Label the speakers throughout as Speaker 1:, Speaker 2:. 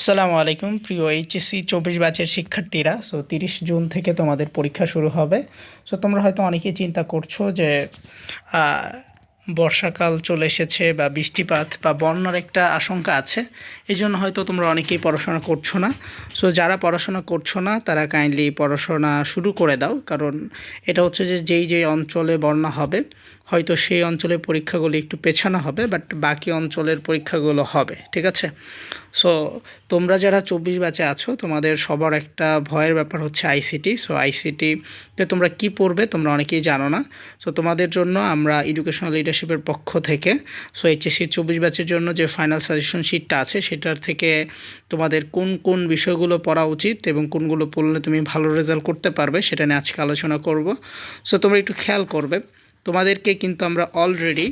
Speaker 1: আসসালামু আলাইকুম প্রিয় এইচএসসি 24 ব্যাচের শিক্ষার্থীরা। 30 জুন থেকে তোমাদের পরীক্ষা শুরু হবে। তোমরা হয়তো অনেকেই চিন্তা করছো যে আহ, বর্ষাকাল চলে এসেছে বা বৃষ্টিপাত বা বন্যার একটা আশঙ্কা আছে, এই জন্য হয়তো তোমরা অনেকেই পড়াশোনা করছো না। যারা পড়াশোনা করছো না তারা কাইন্ডলি পড়াশোনা শুরু করে দাও, কারণ এটা হচ্ছে যে যেই অঞ্চলে বন্যা হবে হয়তো সেই অঞ্চলের পরীক্ষাগুলো একটু পেছানো হবে, বাট বাকি অঞ্চলের পরীক্ষাগুলো হবে, ঠিক আছে। সো তোমরা যারা 24 ব্যাচে আছো তোমাদের সবার একটা ভয়ের ব্যাপার হচ্ছে আইসিটি। আইসিটিতে তোমরা কি পড়বে তোমরা অনেকেই জানো না। তোমাদের জন্য আমরা এডুকেশনাল লিডারশিপের পক্ষ থেকে এইচএসসি 24 ব্যাচের জন্য যে ফাইনাল সাজেশন শিটটা আছে সেটার থেকে তোমাদের কোন কোন বিষয়গুলো পড়া উচিত এবং কোনগুলো পড়লে তুমি ভালো রেজাল্ট করতে পারবে সেটা নিয়ে আজকে আলোচনা করব। তোমরা একটু খেয়াল করবে, তোমাদেরকে কিন্তু আমরা অলরেডি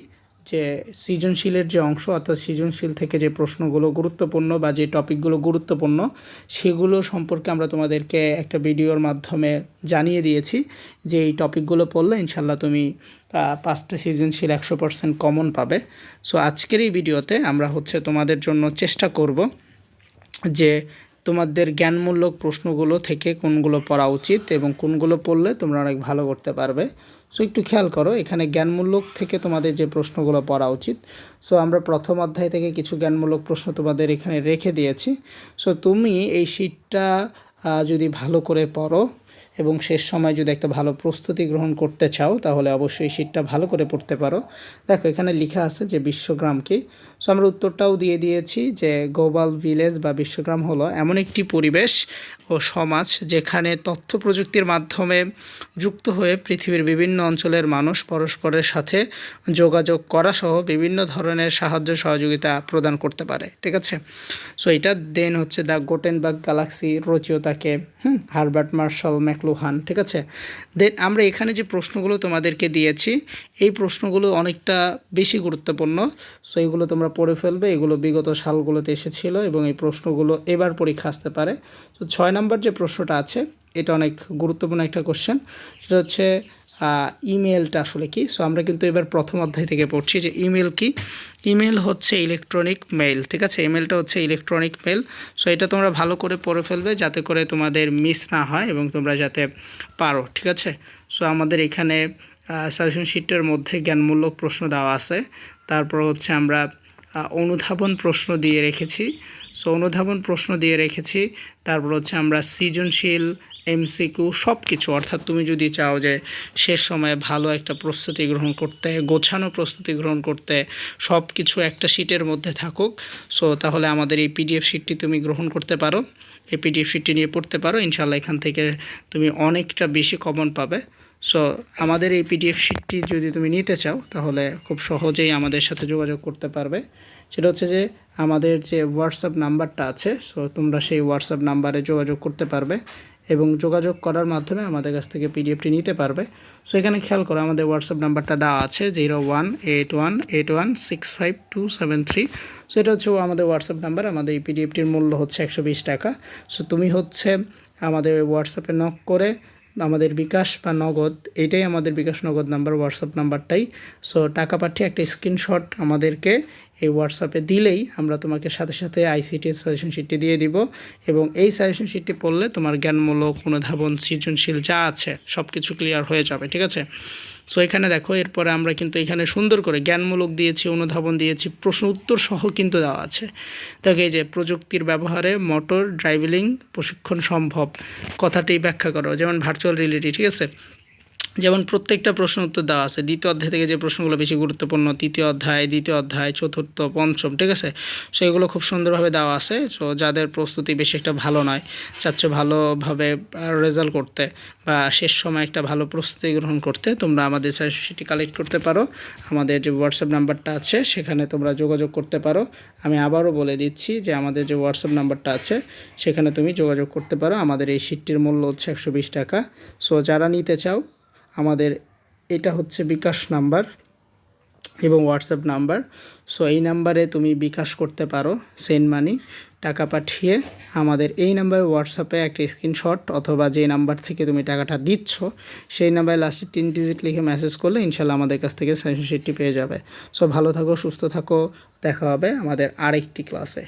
Speaker 1: যে সৃজনশীলের যে অংশ অর্থাৎ সৃজনশীল থেকে যে প্রশ্নগুলো গুরুত্বপূর্ণ বা যে টপিকগুলো গুরুত্বপূর্ণ সেগুলো সম্পর্কে আমরা তোমাদেরকে একটা ভিডিওর মাধ্যমে জানিয়ে দিয়েছি যে এই টপিকগুলো পড়লে ইনশাল্লাহ তুমি 5টা সৃজনশীল 100% কমন পাবে। আজকের এই ভিডিওতে আমরা তোমাদের জন্য চেষ্টা করব যে তোমাদের জ্ঞানমূলক প্রশ্নগুলো থেকে কোনগুলো পড়া উচিত এবং কোনগুলো পড়লে তোমরা অনেক ভালো করতে পারবে। একটু খেয়াল করো, এখানে জ্ঞানমূলক থেকে তোমাদের যে প্রশ্নগুলো পড়া উচিত। আমরা প্রথম অধ্যায় থেকে কিছু জ্ঞানমূলক প্রশ্ন তোমাদের এখানে রেখে দিয়েছি। তুমি এই শীটটা যদি ভালো করে পড়ো এবং শেষ সময় যদি একটা ভালো প্রস্তুতি গ্রহণ করতে চাও তাহলে অবশ্যই শীটটা ভালো করে পড়তে পারো। দেখো এখানে লেখা আছে যে বিশ্বগ্রাম কি। আমরা উত্তরটাও দিয়ে দিয়েছি যে গ্লোবাল ভিলেজ বা বিশ্বগ্রাম হলো এমন একটি পরিবেশ ও সমাজ যেখানে তথ্য প্রযুক্তির মাধ্যমে যুক্ত হয়ে পৃথিবীর বিভিন্ন অঞ্চলের মানুষ পরস্পরের সাথে যোগাযোগ করা সহ বিভিন্ন ধরনের সাহায্য সহযোগিতা প্রদান করতে পারে, ঠিক আছে। এটা দেন হচ্ছে দ্য গুটেনবার্গ গ্যালাক্সি রচিয়তাকে হারবার্ট মার্শাল ম্যাকলুহান, ঠিক আছে। দেন আমরা এখানে যে প্রশ্নগুলো তোমাদেরকে দিয়েছি এই প্রশ্নগুলো অনেকটা বেশি গুরুত্বপূর্ণ। এগুলো তোমরা পড়ে ফেলবে, এগুলো বিগত সালগুলোতে এসেছিল এবং এই প্রশ্নগুলো এবার পরীক্ষা আসতে পারে। 6 নম্বর যে প্রশ্নটা আছে এটা অনেক গুরুত্বপূর্ণ একটা কোশ্চেন, সেটা হচ্ছে ইমেলটা আসলে কি। আমরা কিন্তু এবার প্রথম অধ্যায় থেকে পড়ছি যে ইমেল কি। ইমেল হচ্ছে ইলেকট্রনিক মেইল, ঠিক আছে। ইমেলটা হচ্ছে ইলেকট্রনিক মেইল। এটা তোমরা ভালো করে পড়ে ফেলবে যাতে করে তোমাদের মিস না হয় এবং তোমরা যাতে পারো, ঠিক আছে। আমাদের এখানে সাজেশন শিটের মধ্যে জ্ঞানমূলক প্রশ্ন দেওয়া আছে, তারপর হচ্ছে আমরা অনুধাবন প্রশ্ন দিয়ে রেখেছি। অনুধাবন প্রশ্ন দিয়ে রেখেছি, তারপর হচ্ছে আমরা সৃজনশীল এমসিকিউ সব কিছু, অর্থাৎ তুমি যদি চাও যে শেষ সময়ে ভালো একটা প্রস্তুতি গ্রহণ করতে, গোছানো প্রস্তুতি গ্রহণ করতে, সব কিছু একটা শিটের মধ্যে থাকুক, তাহলে আমাদের এই পিডিএফ শিটটি তুমি গ্রহণ করতে পারো। এই পিডিএফ শিটটি নিয়ে পড়তে পারো, ইনশাল্লাহ এখান থেকে তুমি অনেকটা বেশি কমন পাবে। আমাদের এই পিডিএফ শিটটি যদি তুমি নিতে চাও তাহলে খুব সহজেই আমাদের সাথে যোগাযোগ করতে পারবে। সেটা হচ্ছে যে আমাদের যে হোয়াটসঅ্যাপ নাম্বারটা আছে, তোমরা সেই হোয়াটসঅ্যাপ নাম্বারে যোগাযোগ করতে পারবে এবং যোগাযোগ করার মাধ্যমে আমাদের কাছ থেকে পিডিএফটি নিতে পারবে। এখানে খেয়াল করো আমাদের হোয়াটসঅ্যাপ নাম্বারটা দেওয়া আছে 0181816527 এটা হচ্ছে আমাদের হোয়াটসঅ্যাপ নাম্বার। আমাদের এই পিডিএফটির মূল্য হচ্ছে 120 টাকা। তুমি আমাদের হোয়াটসঅ্যাপে নক করে আমাদের বিকাশ বা নগদ, এটাই আমাদের বিকাশ নগদ নাম্বার, হোয়াটসঅ্যাপ নাম্বারটাই। টাকা পাঠিয়ে একটা স্ক্রিনশট আমাদেরকে এই হোয়াটসঅ্যাপে দিলেই আমরা তোমাকে সাথে সাথে আইসিটির সাজেশন শিটটি দিয়ে দিব এবং এই সাজেশন শিটটি পড়লে তোমার জ্ঞানমূলক, অনুধাবন, সৃজনশীল যা আছে সব কিছু ক্লিয়ার হয়ে যাবে, ঠিক আছে। এখানে দেখো এরপরে আমরা কিন্তু এখানে সুন্দর করে জ্ঞানমূলক দিয়েছি, অনুধাবন দিয়েছি, প্রশ্ন উত্তর সহ কিন্তু দেওয়া আছে। দেখো এই যে প্রযুক্তির ব্যবহারে মোটর ড্রাইভিং প্রশিক্ষণ সম্ভব কথাটি ব্যাখ্যা করো, যেমন ভার্চুয়াল রিয়েলিটি, ঠিক আছে। যেমন প্রত্যেকটা প্রশ্ন উত্তর দেওয়া আছে, দ্বিতীয় অধ্যায় থেকে যে প্রশ্নগুলো বেশি গুরুত্বপূর্ণ, তৃতীয় অধ্যায়, দ্বিতীয় অধ্যায়, চতুর্থ, পঞ্চম, ঠিক আছে। এগুলো খুব সুন্দরভাবে দেওয়া আছে। যাদের প্রস্তুতি বেশি একটা ভালো নয়, চাচ্ছে ভালোভাবে রেজাল্ট করতে বা শেষ সময় একটা ভালো প্রস্তুতি গ্রহণ করতে, তোমরা আমাদের সাজেশনটি কালেক্ট করতে পারো। আমাদের যে হোয়াটসঅ্যাপ নাম্বারটা আছে সেখানে তোমরা যোগাযোগ করতে পারো। আমি আবারও বলে দিচ্ছি যে আমাদের যে হোয়াটসঅ্যাপ নাম্বারটা আছে সেখানে তুমি যোগাযোগ করতে পারো। আমাদের এই শিটটির মূল্য হচ্ছে 120 টাকা। যারা নিতে চাও আমাদের এটা হচ্ছে বিকাশ নাম্বার এবং হোয়াটসঅ্যাপ নাম্বার। এই নাম্বারে তুমি বিকাশ করতে পারো, সেন্ড মানি টাকা পাঠিয়ে আমাদের এই নাম্বারে হোয়াটসঅ্যাপে একটা স্ক্রিনশট অথবা যে নাম্বার থেকে তুমি টাকাটা দিচ্ছ সেই নাম্বারে লাস্টে 3 ডিজিট লিখে মেসেজ করলে ইনশাল্লাহ আমাদের কাছ থেকে সাজেশন শিটটি পেয়ে যাবে। ভালো থাকো, সুস্থ থাকো, দেখা হবে আমাদের আরেকটি ক্লাসে।